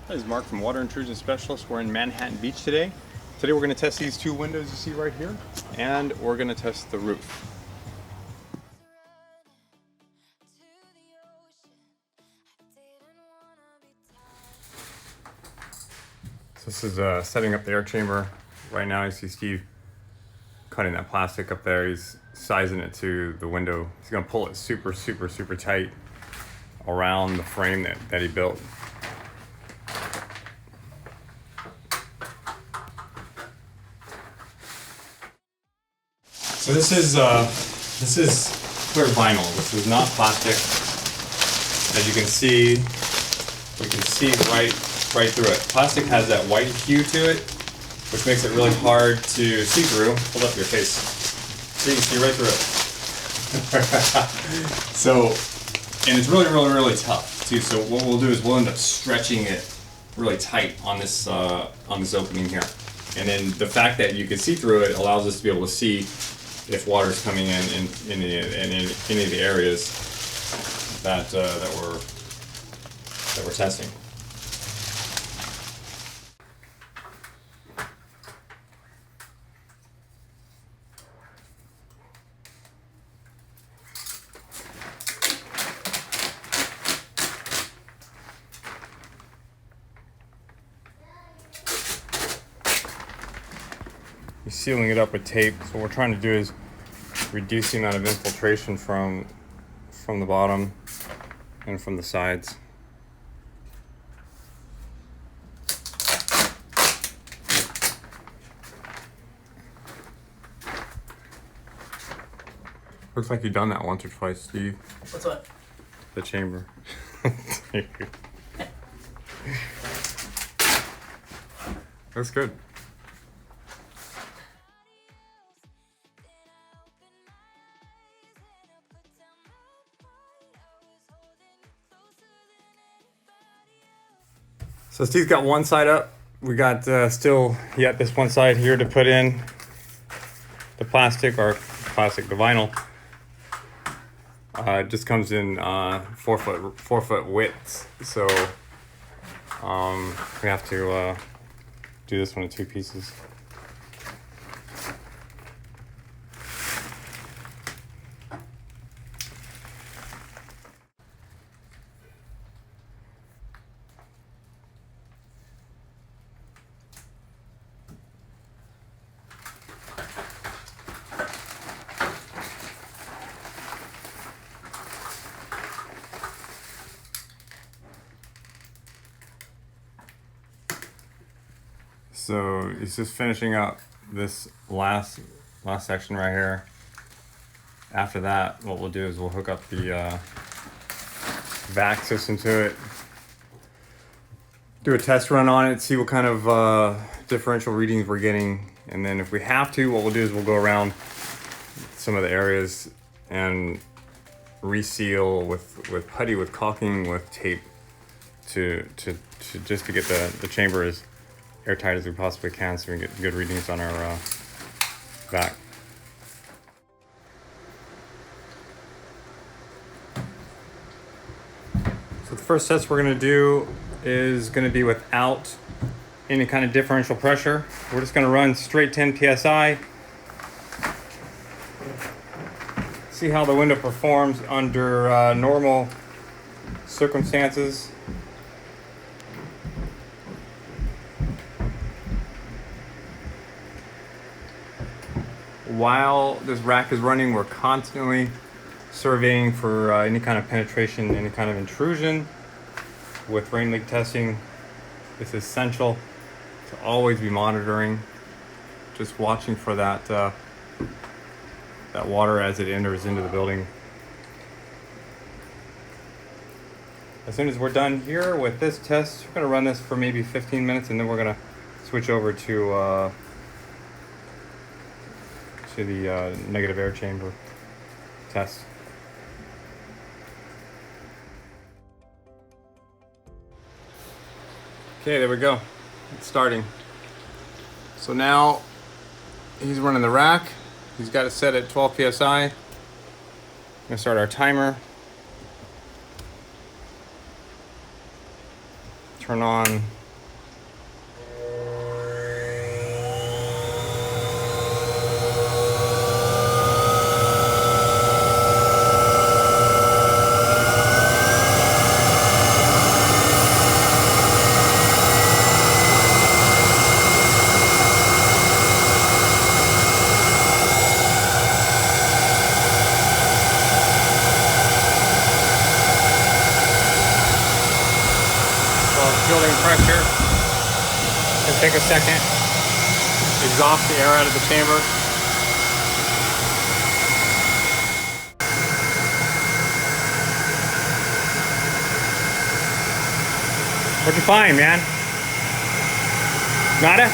This is Mark from Water Intrusion Specialist. We're in Manhattan Beach today. Today we're going to test these two windows you see right here, and we're going to test the roof. So this is setting up the air chamber. Right now you see Steve cutting that plastic up there. He's sizing it to the window. He's going to pull it super tight around the frame that he built. So this is clear vinyl. This is not plastic. As you can see, we can see right through it. Plastic has that white hue to it, which makes it really hard to see through. Hold up your face. So you can see right through it. So, and it's really tough too. So what we'll do is we'll end up stretching it really tight on this opening here. And then the fact that you can see through it allows us to be able to see if water's coming in any of the areas that we're testing. You're sealing it up with tape. So what we're trying to do is reduce the amount of infiltration from the bottom and from the sides. Looks like you've done that once or twice, Steve. What's that? The chamber. That's good. So Steve's got one side up. We got still yet this one side here to put in the the vinyl. It just comes in 4 foot widths. So we have to do this one in 2 pieces. So he's just finishing up this last section right here. After that, what we'll do is we'll hook up the vac system to it, do a test run on it, see what kind of differential readings we're getting, and then if we have to, what we'll do is we'll go around some of the areas and reseal with putty, with caulking, with tape to just to get the chamber as airtight as we possibly can, so we can get good readings on our vac. So the first test we're going to do is going to be without any kind of differential pressure. We're just going to run straight 10 psi. See how the window performs under normal circumstances. While this rack is running, we're constantly surveying for any kind of penetration, any kind of intrusion. With rain leak testing, it's essential to always be monitoring, just watching for that water as it enters into the building. As soon as we're done here with this test, we're going to run this for maybe 15 minutes, and then we're going to switch over to the negative air chamber test. Okay, there we go. It's starting. So now he's running the rack. He's got it set at 12 psi. I'm gonna start our timer. turn on building pressure. And take a second. Exhaust the air out of the chamber. What'd you find, man? Nada?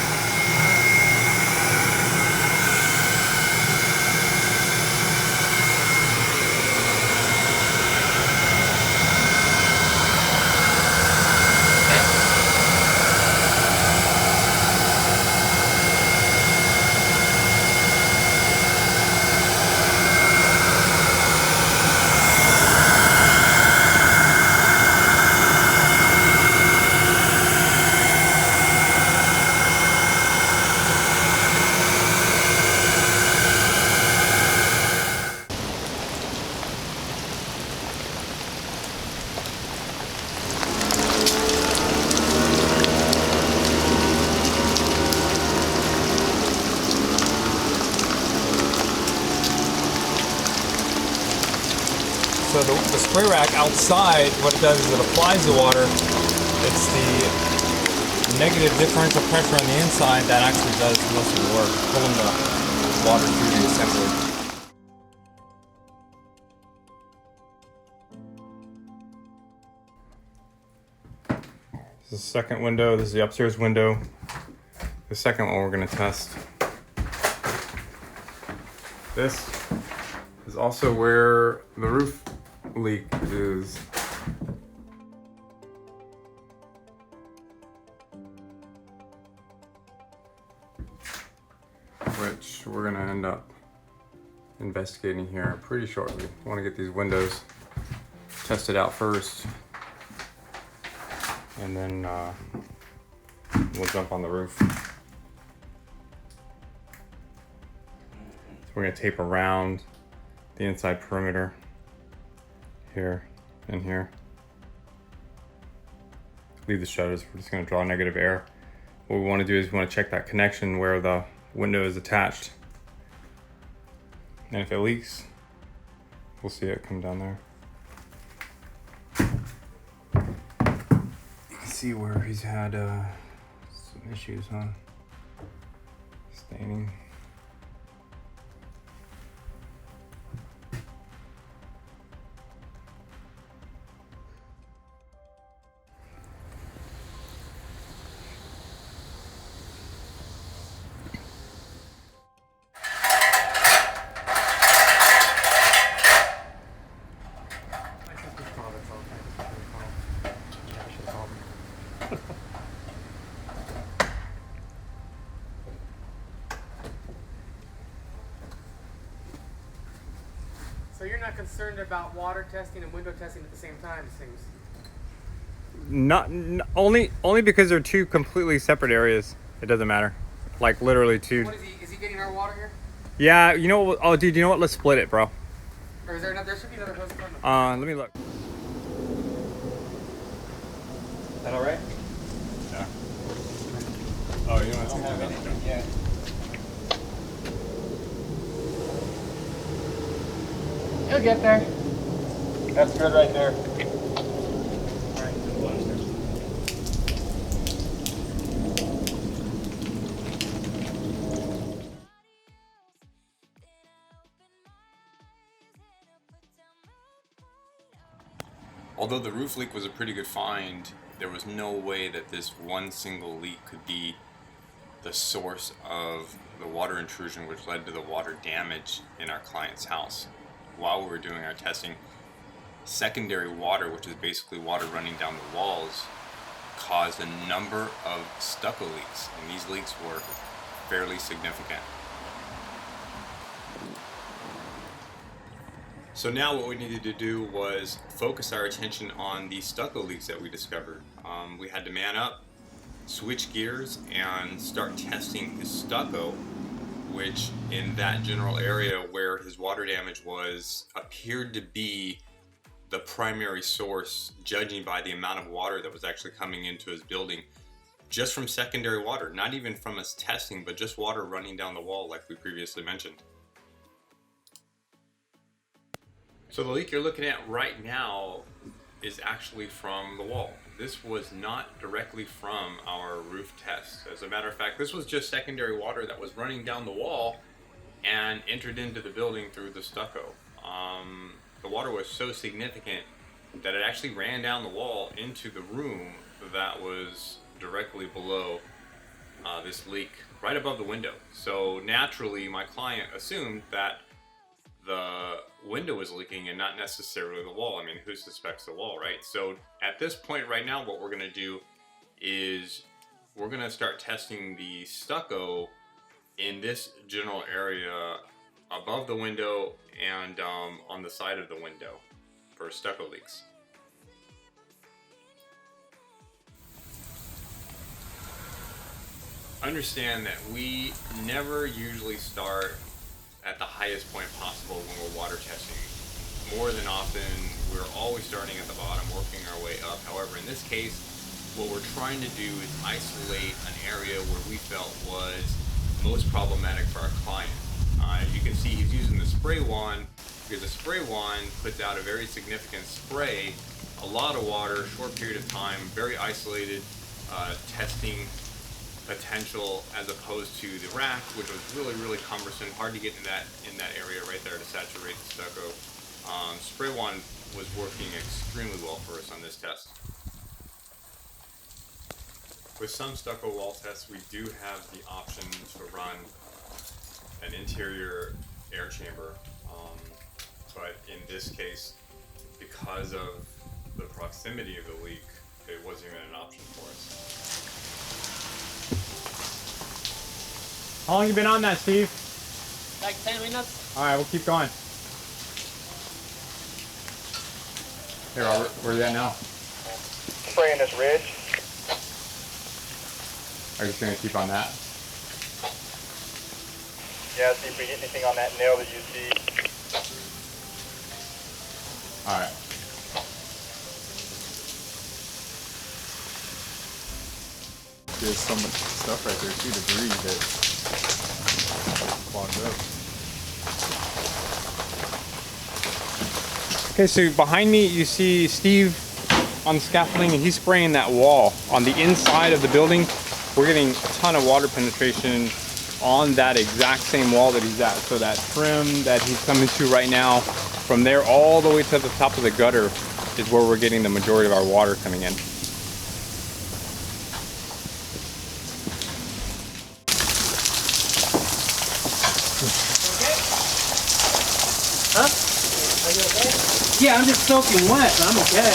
So the spray rack outside, what it does is it applies the water. It's the negative differential pressure on the inside that actually does most of the work, pulling the water through the assembly. This is the second window, this is the upstairs window. The second one we're going to test. This is also where the roof leak is. Which we're going to end up investigating here pretty shortly. I want to get these windows tested out first. And then we'll jump on the roof. So we're going to tape around the inside perimeter here and here. Leave the shutters. We're just going to draw negative air. What we want to do is we want to check that connection where the window is attached. And if it leaks, we'll see it come down there. You can see where he's had some issues on staining. So you're not concerned about water testing and window testing at the same time, it seems. Only because they're two completely separate areas. It doesn't matter. Like literally two. What is he getting our water here? Yeah, you know what? Oh, dude, you know what? Let's split it, bro. Or is there another? There should be another hose in front of him. Let me look. Is that all right? Yeah. Oh, you know what? I don't have anything yet. He'll get there. That's good right there. All right, just watch there. Although the roof leak was a pretty good find, there was no way that this one single leak could be the source of the water intrusion which led to the water damage in our client's house. While we were doing our testing, secondary water, which is basically water running down the walls, caused a number of stucco leaks, and these leaks were fairly significant. So now what we needed to do was focus our attention on the stucco leaks that we discovered. We had to man up, switch gears, and start testing his stucco, which in that general area where his water damage was appeared to be the primary source, judging by the amount of water that was actually coming into his building just from secondary water, not even from us testing, but just water running down the wall like we previously mentioned. So the leak you're looking at right now is actually from the wall. This was not directly from our roof test. As a matter of fact, this was just secondary water that was running down the wall and entered into the building through the stucco. The water was so significant that it actually ran down the wall into the room that was directly below this leak, right above the window. So naturally, my client assumed that the window was leaking and not necessarily the wall. I mean, who suspects the wall, right? So at this point right now, what we're gonna do is we're gonna start testing the stucco in this general area above the window and on the side of the window for stucco leaks. Understand that we never usually start at the highest point possible when we're water testing. More than often, we're always starting at the bottom, working our way up. However, in this case, what we're trying to do is isolate an area where we felt was most problematic for our client. As you can see, he's using the spray wand because the spray wand puts out a very significant spray, a lot of water, short period of time, very isolated testing potential, as opposed to the rack, which was really cumbersome, hard to get in that area right there to saturate the stucco. Spray wand was working extremely well for us on this test. With some stucco wall tests, we do have the option to run an interior air chamber, but in this case, because of the proximity of the leak, it wasn't even an option for us. How long you been on that, Steve? Like 10 minutes. All right, we'll keep going. Hey, Robert, where are you at now? Spraying this ridge. Are you just gonna keep on that? Yeah, see if we get anything on that nail that you see. All right. There's so much stuff right there too, debris that clogged up. Okay, so behind me you see Steve on the scaffolding, and he's spraying that wall on the inside of the building. We're getting a ton of water penetration on that exact same wall that he's at. So that trim that he's coming to right now, from there all the way to the top of the gutter is where we're getting the majority of our water coming in. Huh? Are you okay? Yeah, I'm just soaking wet, but I'm okay.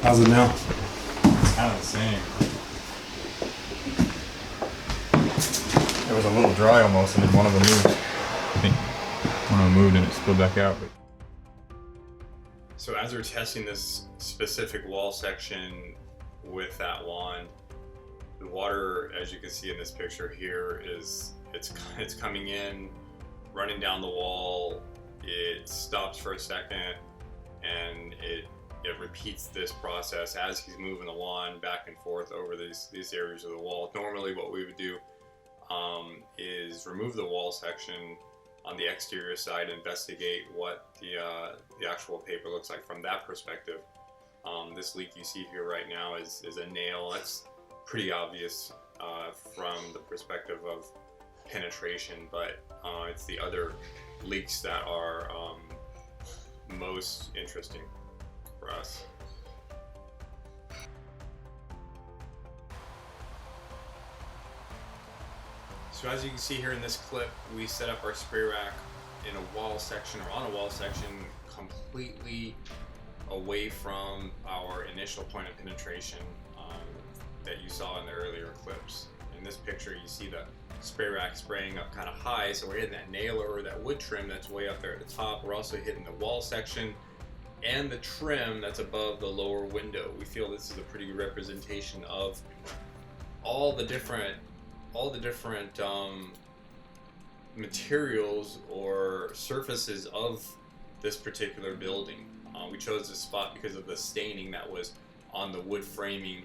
How's it now? It's kind of the same. It was a little dry almost, and then one of them moved. I think one of them moved and it spilled back out. So as we're testing this specific wall section with that wand, the water, as you can see in this picture here, it's coming in, running down the wall. It stops for a second, and it repeats this process as he's moving the wand back and forth over these areas of the wall. Normally what we would do is remove the wall section on the exterior side, investigate what the actual paper looks like from that perspective. This leak you see here right now is a nail. That's pretty obvious from the perspective of penetration, but it's the other leaks that are most interesting for us. So as you can see here in this clip, we set up our spray rack in a wall section, or on a wall section, completely away from our initial point of penetration that you saw in the earlier clips. In this picture, you see the spray rack spraying up kind of high, so we're hitting that nailer or that wood trim that's way up there at the top. We're also hitting the wall section and the trim that's above the lower window. We feel this is a pretty good representation of all the different materials or surfaces of this particular building. We chose this spot because of the staining that was on the wood framing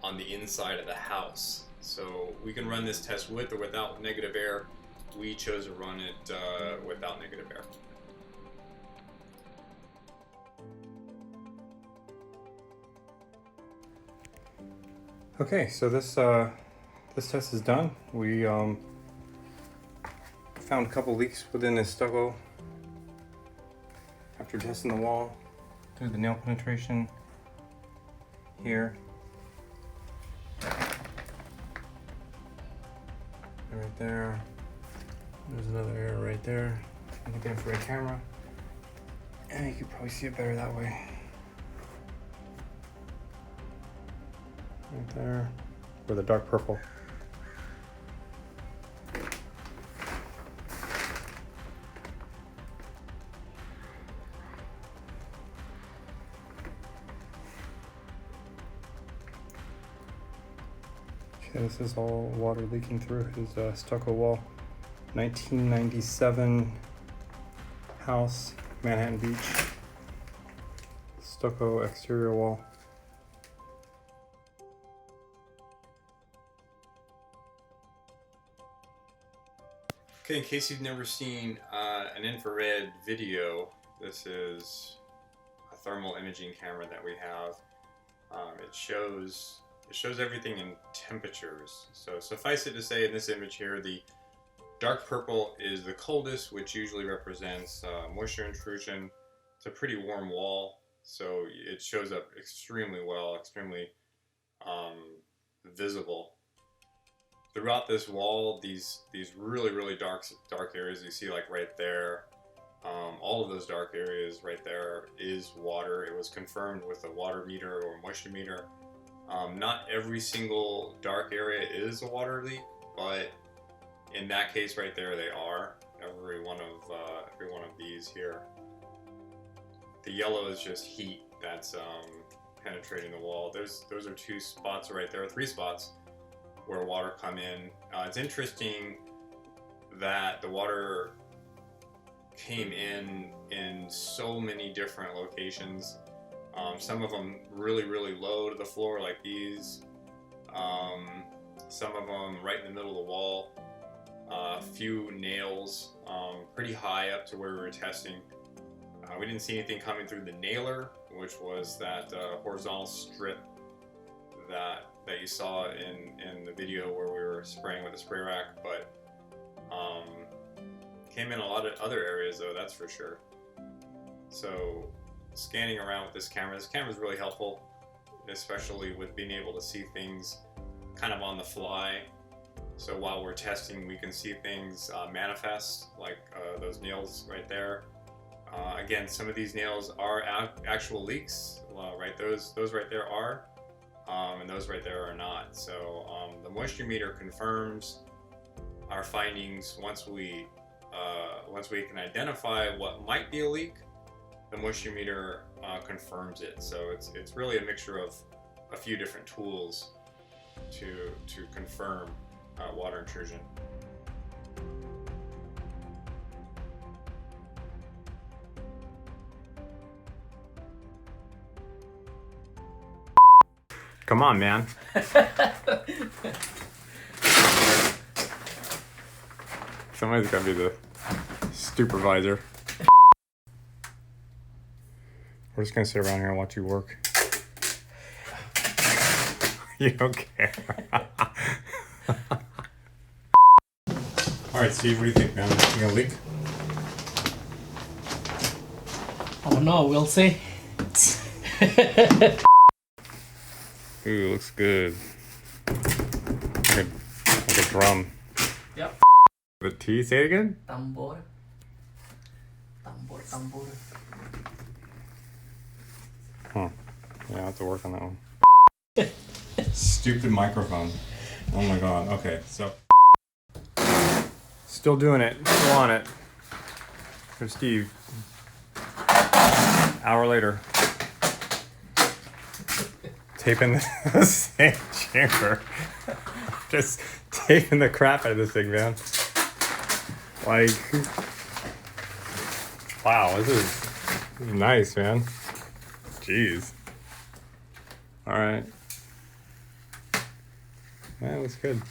on the inside of the house. So we can run this test with or without negative air. We chose to run it without negative air. Okay, so this test is done. We found a couple leaks within this stucco after testing the wall through the nail penetration here. Right there. There's another area right there. I'm looking for a camera. And you can probably see it better that way. Right there. With a dark purple. Okay, this is all water leaking through his stucco wall. 1997 house, Manhattan Beach. Stucco exterior wall. Okay, in case you've never seen an infrared video, this is a thermal imaging camera that we have. It shows everything in temperatures. So suffice it to say, in this image here, the dark purple is the coldest, which usually represents moisture intrusion. It's a pretty warm wall, so it shows up extremely well, extremely visible. Throughout this wall, these really dark areas you see, like right there, all of those dark areas right there is water. It was confirmed with a water meter or moisture meter. Not every single dark area is a water leak, but in that case right there, they are. Every one of these here. The yellow is just heat that's penetrating the wall. Those are 2 spots right there, 3 spots where water come in. It's interesting that the water came in so many different locations. Some of them really low to the floor like these. Some of them right in the middle of the wall. A few nails pretty high up to where we were testing. We didn't see anything coming through the nailer, which was that horizontal strip that you saw in the video where we were spraying with a spray rack, but came in a lot of other areas though, that's for sure. So scanning around with this camera is really helpful, especially with being able to see things kind of on the fly. So while we're testing, we can see things manifest, like those nails right there. Again, some of these nails are actual leaks, right? Those right there are, and those right there are not. So the moisture meter confirms our findings. Once we can identify what might be a leak, the moisture meter confirms it. So it's really a mixture of a few different tools to confirm water intrusion. Come on, man. Somebody's gotta be the supervisor. We're just gonna sit around here and watch you work. You don't care. All right, Steve, what do you think, man? You gonna leak? I don't know, we'll see. Ooh, looks good. Like a drum. Yep. The T, say it again? Tambor. Tambor, tambor. Huh. Yeah, I have to work on that one. Stupid microphone. Oh my god. Okay, so. Still doing it. Still on it. Here's Steve. Hour later. Taping the same chamber. Just taping the crap out of this thing, man. Like. Wow, this is nice, man. Jeez. Alright. That looks good.